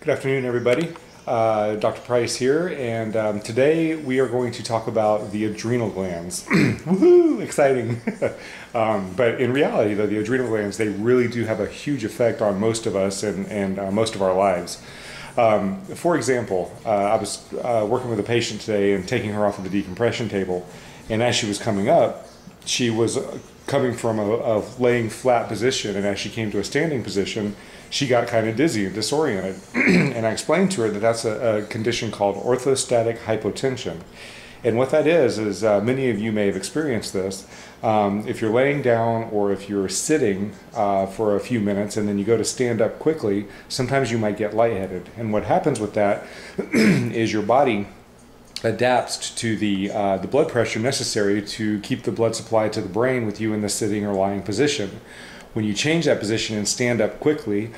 Good afternoon, everybody. Dr. Price here, and today we are going to talk about the adrenal glands. Woohoo! Exciting! But in reality, though, the adrenal glands, they really do have a huge effect on most of us and most of our lives. For example, I was working with a patient today and taking her off of the decompression table, and as she was coming up, she was coming from a laying flat position, and as she came to a standing position, she got kind of dizzy and disoriented. And I explained to her that that's a condition called orthostatic hypotension. And what that is many of you may have experienced this. If you're laying down or if you're sitting for a few minutes and then you go to stand up quickly, sometimes you might get lightheaded. And what happens with that is your body adapts to the blood pressure necessary to keep the blood supply to the brain with you in the sitting or lying position. When you change that position and stand up quickly,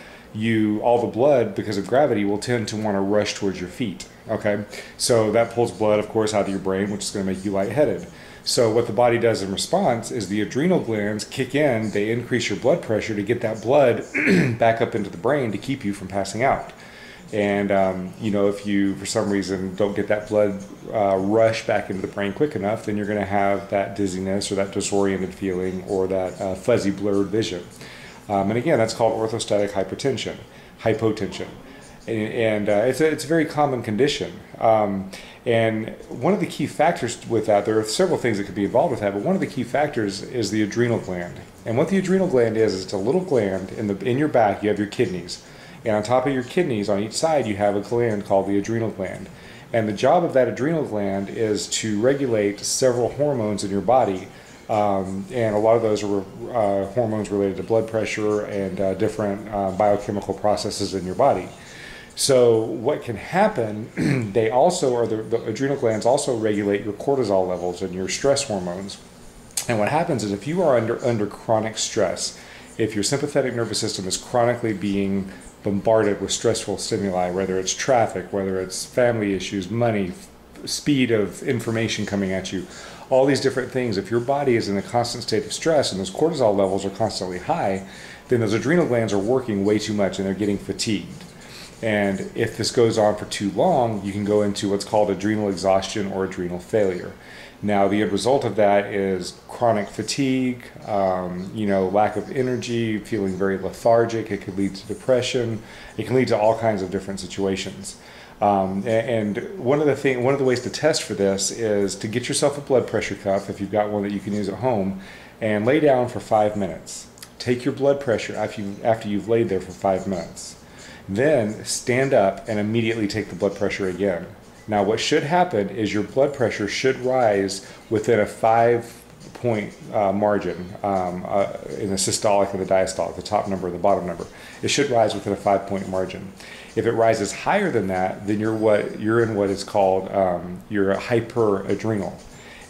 all the blood, because of gravity, will tend to want to rush towards your feet. Okay, so that pulls blood, of course, out of your brain, which is going to make you lightheaded. So what the body does in response is the adrenal glands kick in, they increase your blood pressure to get that blood back up into the brain to keep you from passing out. And if you, for some reason, don't get that blood rush back into the brain quick enough, then you're going to have that dizziness or that disoriented feeling or that fuzzy, blurred vision. And again, that's called orthostatic hypotension. And it's a very common condition. And one of the key factors with that, there are several things that could be involved with that, but one of the key factors is the adrenal gland. And what the adrenal gland is it's a little gland in your back. You have your kidneys. And on top of your kidneys, on each side, you have a gland called the adrenal gland. And the job of that adrenal gland is to regulate several hormones in your body. And a lot of those are hormones related to blood pressure and different biochemical processes in your body. So what can happen, the adrenal glands also regulate your cortisol levels and your stress hormones. And what happens is if you are under chronic stress, if your sympathetic nervous system is chronically being bombarded with stressful stimuli, whether it's traffic, whether it's family issues, money, speed of information coming at you, all these different things, if your body is in a constant state of stress and those cortisol levels are constantly high, then those adrenal glands are working way too much and they're getting fatigued. And if this goes on for too long, you can go into what's called adrenal exhaustion or adrenal failure. Now, the end result of that is chronic fatigue, lack of energy, feeling very lethargic. It could lead to depression. It can lead to all kinds of different situations. And one of the ways to test for this is to get yourself a blood pressure cuff, if you've got one that you can use at home, and lay down for 5 minutes. Take your blood pressure after you've laid there for 5 minutes. Then stand up and immediately take the blood pressure again. Now, what should happen is your blood pressure should rise within a 5-point margin in the systolic and the diastolic, the top number and the bottom number. It should rise within a 5-point margin. If it rises higher than that, then you're in what is called your hyperadrenal.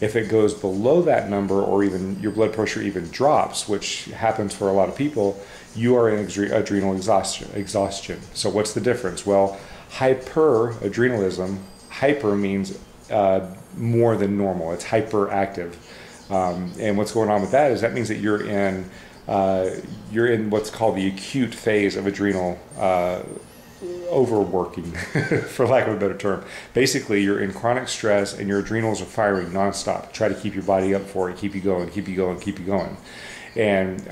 If it goes below that number, or even your blood pressure even drops, which happens for a lot of people, you are in adrenal exhaustion. So what's the difference? Well, hyperadrenalism. Hyper means more than normal. It's hyperactive, and what's going on with that is that means that you're in what's called the acute phase of adrenal overworking, for lack of a better term. Basically, you're in chronic stress, and your adrenals are firing nonstop to try to keep your body up for it, keep you going, keep you going, keep you going. And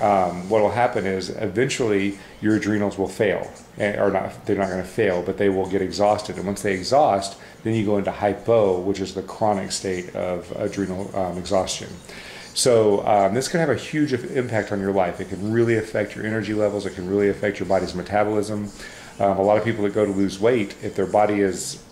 what will happen is eventually your adrenals will fail, they're not going to fail, but they will get exhausted. And once they exhaust, then you go into hypo, which is the chronic state of adrenal exhaustion. So this can have a huge impact on your life. It can really affect your energy levels. It can really affect your body's metabolism. A lot of people that go to lose weight, if their body is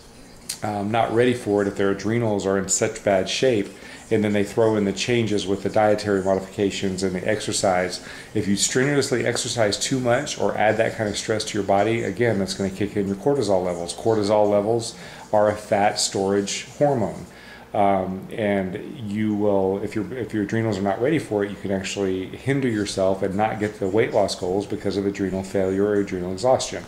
not ready for it, if their adrenals are in such bad shape, and then they throw in the changes with the dietary modifications and the exercise. If you strenuously exercise too much or add that kind of stress to your body, again, that's going to kick in your cortisol levels. Cortisol levels are a fat storage hormone. And you will, if your adrenals are not ready for it, you can actually hinder yourself and not get the weight loss goals because of adrenal failure or adrenal exhaustion.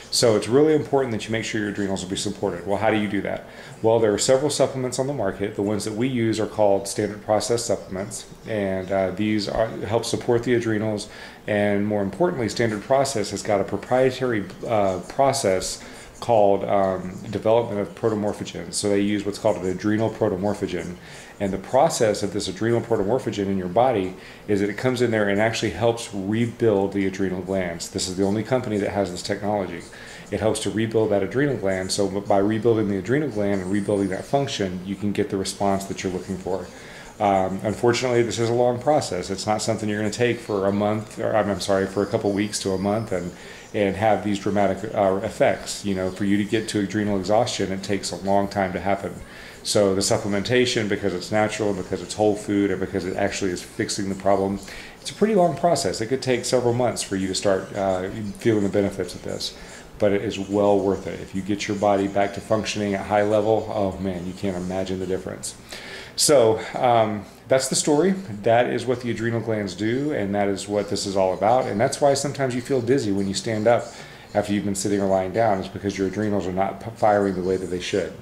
So it's really important that you make sure your adrenals will be supported. Well, how do you do that? Well, there are several supplements on the market. The ones that we use are called standard process supplements, and these help support the adrenals. And more importantly, standard process has got a proprietary process called development of protomorphogens. So they use what's called an adrenal protomorphogen. And the process of this adrenal protomorphogen in your body is that it comes in there and actually helps rebuild the adrenal glands. This is the only company that has this technology. It helps to rebuild that adrenal gland. So by rebuilding the adrenal gland and rebuilding that function, you can get the response that you're looking for. Unfortunately, this is a long process. It's not something you're going to take for a month, or I'm sorry, for a couple weeks to a month and have these dramatic effects. You know, for you to get to adrenal exhaustion, it takes a long time to happen. So the supplementation, because it's natural, because it's whole food, and because it actually is fixing the problem, it's a pretty long process. It could take several months for you to start feeling the benefits of this. But it is well worth it. If you get your body back to functioning at high level, oh man, you can't imagine the difference. So that's the story. That is what the adrenal glands do, and that is what this is all about. And that's why sometimes you feel dizzy when you stand up after you've been sitting or lying down, is because your adrenals are not firing the way that they should.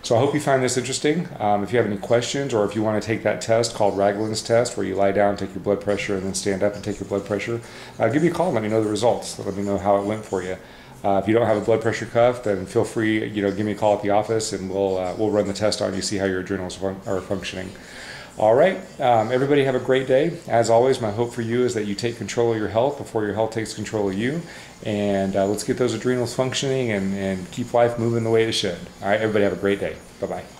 So I hope you find this interesting. If you have any questions, or if you want to take that test called Ragland's test, where you lie down, take your blood pressure, and then stand up and take your blood pressure, give me a call and let me know the results. Let me know how it went for you. If you don't have a blood pressure cuff, then feel free, give me a call at the office, and we'll run the test on you, see how your adrenals are functioning. All right, everybody have a great day. As always, my hope for you is that you take control of your health before your health takes control of you. And let's get those adrenals functioning and keep life moving the way it should. All right, everybody have a great day. Bye-bye.